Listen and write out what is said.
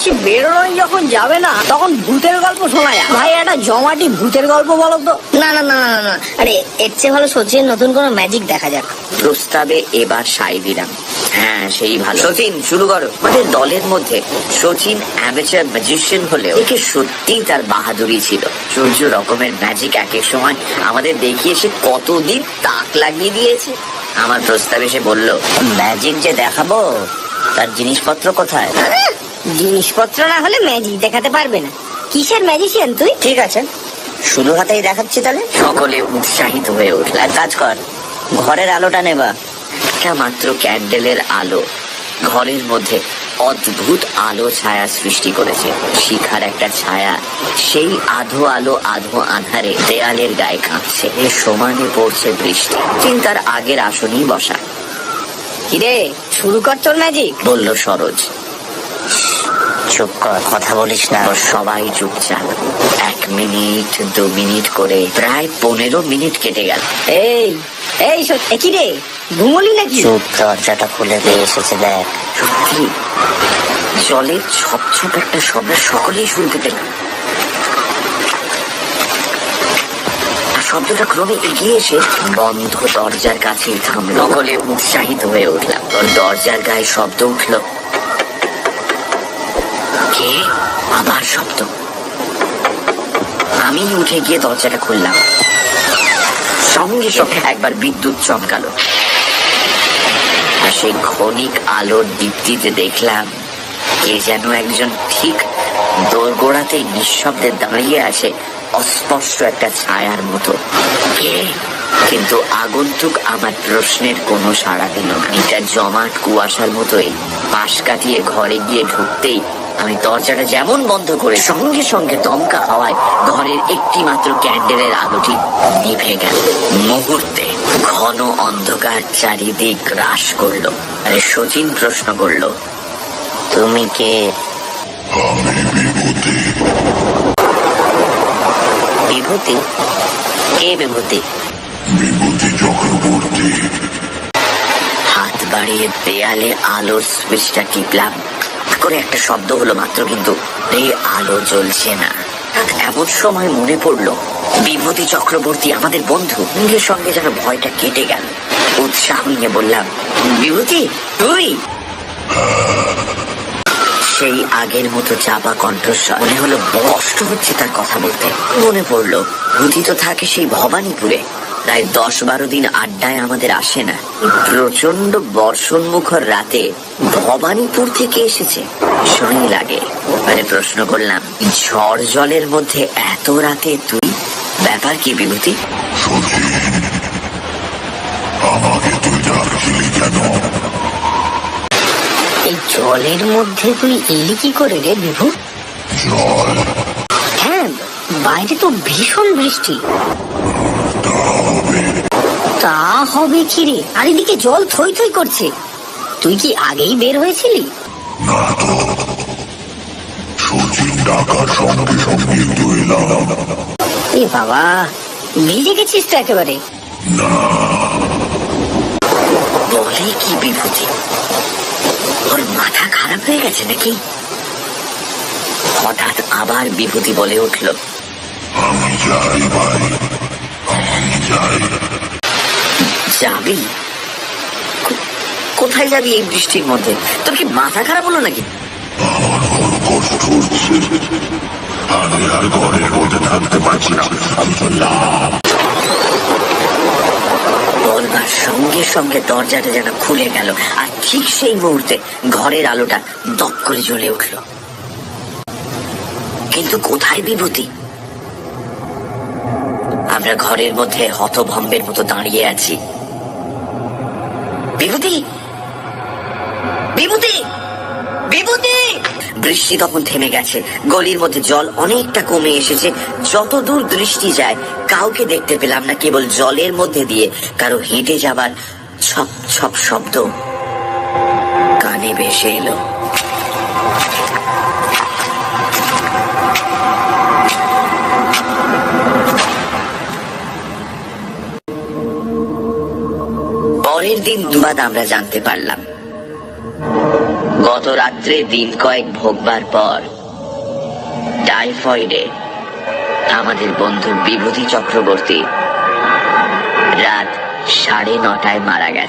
বলছি বেরোনোই যখন যাবে না তখন ভূতের গল্প শোনা যায়। ভাই একটা জমাটি ভূতের গল্প বলো তো। না না না না না, আরে এর চেয়ে ভালো সচিন নতুন কোনো ম্যাজিক দেখা যাক। প্রস্তাবে এবার সাই দিলাম। হ্যাঁ সেই ভালো। সচিন শুরু করো। আমাদের দলের মধ্যে সচিন অ্যামেচার ম্যাজিশিয়ান হলেও একে সত্যিই তার বাহাদুরি ছিল। সূর্য রকমের ম্যাজিক এক এক সময় আমাদের দেখিয়ে সে কতদিন তাক লাগিয়ে দিয়েছে। আমার প্রস্তাবে সে বলল, ম্যাজিক যে দেখাবো তার জিনিসপত্র কোথায়? জিনিসপত্র না হলে ম্যাজিক দেখাতে পারবে না। কিসের ম্যাজিশিয়ান তুই? ঠিক আছে, শুধু হাতেই দেখাচ্ছি তাহলে। সকলে উৎসাহিত হয়ে উঠল। এক কাজ কর, ঘরের আলোটা নেবা। একটা মাত্র ক্যান্ডেলের আলো ঘরের মধ্যে অদ্ভুত আলো ছায়া সৃষ্টি করেছে। শিখার একটা ছায়া সেই আধো আলো আধো আধারে দেয়ালের গায়ে কাঁপছে। সমানে পড়ছে বৃষ্টি। চিন্তার আগের আসনেই বসা। কিরে শুরু কর তোর ম্যাজিক, বলল সরোজ। চুপ কর, কথা বলিস না। সবাই চুপচাপ। 1 মিনিট 2 মিনিট করে প্রায় 15 মিনিট কেটে গেল। এই এই কি রে ঘুমলি নাকি? চুপ, দরজাটা খুলে দিয়ে এসেছে দেখ। সত্যি জলের ছপ ছপ একটা শব্দ সকলেই শুনতে পেলাম। শব্দটা ক্রমে এগিয়ে এসে বন্ধ দরজার কাছে থামল। সকলে উৎসাহিত হয়ে উঠলাম। দরজার গায়ে শব্দ উঠল। কে? আবার শব্দ। আমি উঠে গিয়ে দরজাটা খুললাম। সঙ্গে সঙ্গে একবার বিদ্যুৎ চমকালো। আর সেই ক্ষণিক আলোর দীপ্তিতে দেখলাম কে যেন একজন ঠিক দোরগোড়াতেই নিঃশব্দে দাঁড়িয়ে আছে, অস্পষ্ট একটা ছায়ার মতো। কে? কিন্তু আগন্তুক আমার প্রশ্নের কোনো সাড়া দিল না। এটা জমাট কুয়াশার মতোই পাশ কাটিয়ে ঘরে গিয়ে ঢুকতেই আমি দরজাটা যেমন বন্ধ করে সঙ্গে সঙ্গে দমকা হাওয়ায় ঘরের একটি মাত্র ক্যান্ডেলের আলোটি নিভে গেল। মুহূর্তে ঘন অন্ধকার চারিদিক গ্রাস করলো। আরে সচিন প্রশ্ন করলো, তুমি কে? বিভূতি? কে বিভূতি? বিভূতি চক্রবর্তী। হাত বাড়িয়ে দেয়ালে আলোর সুইচটা টিপলাম। করে একটা শব্দ হলো মাত্র, কিন্তু এই আলো জ্বলছে না। এমন সময় মনে পড়লো বিভূতি চক্রবর্তী আমাদের বন্ধু। নিজের সঙ্গে যেন ভয়টা কেটে গেল। উৎসাহ নিয়ে বললাম, বিভূতি তুই? সেই আগের মতো চাপা কণ্ঠস্বর। মনে হলো কষ্ট হচ্ছে তার কথা বলতে। মনে পড়লো ভূতি তো থাকে সেই ভবানীপুরে। প্রায় 10-12 দিন আড্ডায় আমাদের আসে না। প্রচন্ড বর্ষণ মুখর রাতে ভবানীপুর থেকে এসেছে। শনি লাগে। মানে প্রশ্ন করলাম, ঝড় জলের মধ্যে এত রাতে তুই? ব্যাপার কি বিভূতি? আমাকে তুই ডাকছিলি কেন? এই জলের মধ্যে তুই এলি কি করে রে বিভু? জল? হ্যাঁ, বাইরে তো ভীষণ বৃষ্টি। তা হবে কি রে? আর এদিকে জল থই থই করছে। তুই কি আগেই বের হয়েছিলি? না তো, সচিন ডাকার সঙ্গে সঙ্গে তো এলাম। এ বাবা, ভিজে গেছিস তো একেবারে? না। বলে কি বিভূতি? ওর মাথা খারাপ হয়ে গেছে নাকি? হঠাৎ আবার বিভূতি বলে উঠল, আমি যাই ভাই, আমি যাই। যাবি? কোথায় যাবি এই বৃষ্টির মধ্যে? তোর কি মাথা খারাপ হলো নাকি? আমার খুব কষ্ট হচ্ছে। আমি আর ঘরের মধ্যে থাকতে পারছি না। আমি চললাম। বলবার সঙ্গে সঙ্গে দরজাটা যেন খুলে গেল। আর ঠিক সেই মুহূর্তে ঘরের আলোটা দপ করে জ্বলে উঠল। কিন্তু কোথায় বিভূতি? আমরা ঘরের মধ্যে হতভম্বের মতো দাঁড়িয়ে আছি। বিভূতি! বিভূতি! বিভূতি! বৃষ্টি তখন থেমে গেছে। গলির মধ্যে জল অনেকটা কমে এসেছে। যত দূর দৃষ্টি যায় কাউকে দেখতে পেলাম না। কেবল জলের মধ্যে দিয়ে কারো হেঁটে যাবার ছপ ছপ শব্দ কানে ভেসে এলো। পরের দিন দুবাদ আমরা জানতে পারলাম গত রাত্রে দিন কয়েক ভোগবার পর টাইফয়েডে আমাদের বন্ধু বিভূতি চক্রবর্তী রাত 9:30 মারা গেছে।